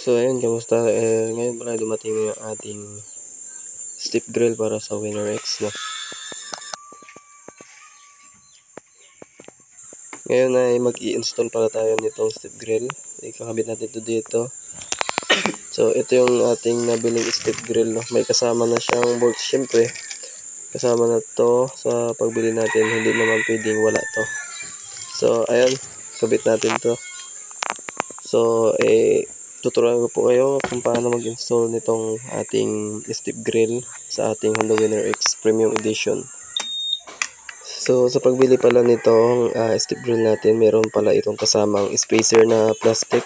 So ayun, kamusta? Ngayon pala dumating yung ating steep grill para sa Winner X, no? Ngayon ay mag-i-install pala tayo nitong steep grill. Ikakabit natin ito dito. So ito yung ating nabiling steep grill, no? May kasama na siyang bolt, syempre. Kasama na to sa pagbili natin. Hindi naman pwedeng wala to. So ayun, kabit natin to. So tuturuan ko po kayo kung paano mag-install nitong ating steep grill sa ating Honda Winner X Premium Edition. So sa pagbili pala nitong steep grill natin, meron pala itong kasamang spacer na plastic.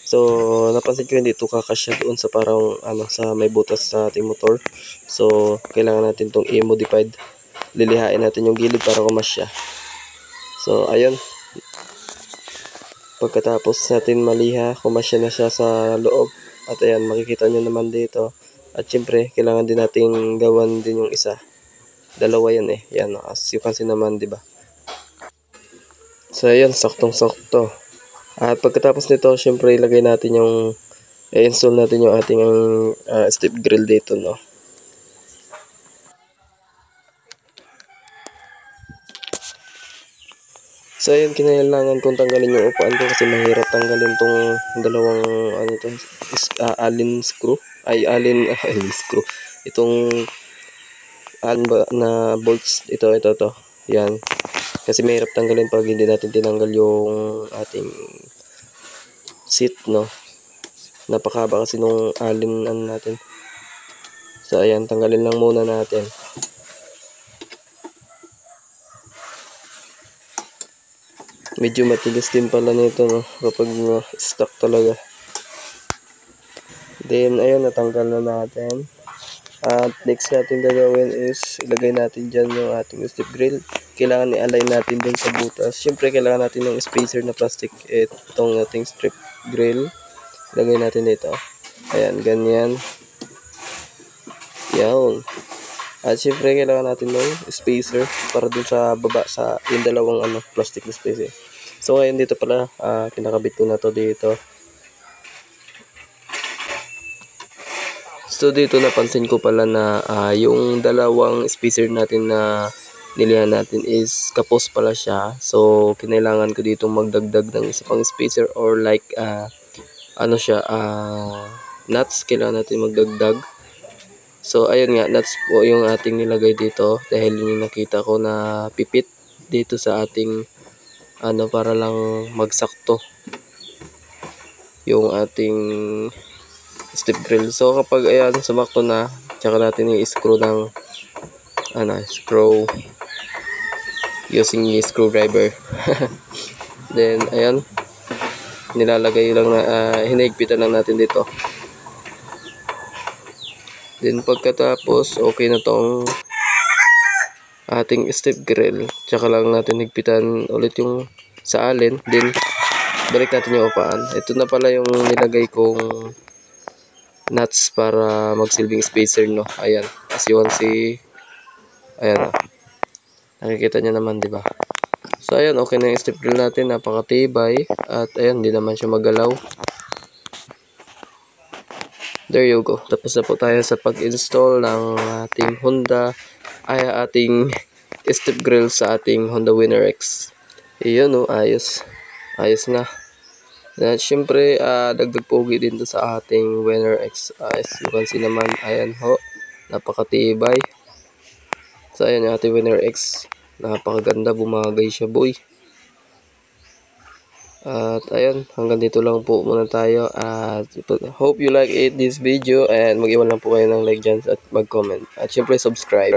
So napansin ko hindi ito kakasya doon sa parang sa may butas sa ating motor. So kailangan natin itong i-modified. Lilihain natin yung gilid para kumasya. So ayun, pagkatapos natin maliha, kumasya na siya sa loob. At ayan, makikita nyo naman dito. At syempre, kailangan din natin gawan din yung isa. Dalawa yan eh. Yan, as you can see naman, di ba? So ayan, saktong-sakto. At pagkatapos nito, syempre ilagay natin yung i-install natin yung ating steep grill dito, no. So ayun, kinailangan kong tanggalin yung upuan ko kasi mahirap tanggalin tong dalawang allen screw. Allen screw. Itong na bolts, ito. Yan. Kasi mahirap tanggalin pag hindi natin tinanggal yung ating seat, no. Napakahaba kasi nung allen natin. So ayan, tanggalin lang muna natin. Medyo matigas din pala nito, no, kapag stuck talaga. Then ayun, natanggal na natin. At next natin gagawin is ilagay natin dyan yung ating steep grill. Kailangan i-align natin dun sa butas. Siyempre kailangan natin ng spacer na plastic. Itong ating strip grill, ilagay natin dito. Ayan, ganyan. Yan. At siyempre kailangan natin ng spacer para dun sa baba sa yung dalawang plastic na spacer. So ngayon dito pala, kinakabit ko na to dito. So dito napansin ko pala na yung dalawang spacer natin na nilihan natin is kapos pala siya. So kinailangan ko dito magdagdag ng isa pang spacer or like nuts, kailangan natin magdagdag. So ayun nga, nuts po yung ating nilagay dito dahil yung nakita ko na pipit dito sa ating para lang magsakto yung ating steep grill. So kapag ayan, sumakto na, tsaka natin i-screw ng screw using the screwdriver. Then ayan, nilalagay lang na hinigpitan lang natin dito. Then pagkatapos okay na tong ating steep grill, tsaka lang natin higpitan ulit yung sa allen. Then balik natin yung upaan. Ito na pala yung nilagay kong nuts para magsilbing spacer, no. Ayan, as you can see, ayan, nakikita nyo naman, di ba? So ayan, okay na yung steep grill natin, napakatibay. At ayan, di naman siya magalaw. There you go. Tapos na po tayo sa pag-install ng ating ating steep grill sa ating Honda Winner X. Iyon, no, ayos na. At syempre, dagdag pogi din to sa ating Winner X. As you can see naman, ayan ho, napakatibay. So ayan yung ating Winner X, napakaganda, bumagay siya, boy. At ayun, hanggang dito lang po muna tayo. At hope you like this video, and mag-iwan lang po kayo ng like dyan at mag-comment. At syempre subscribe.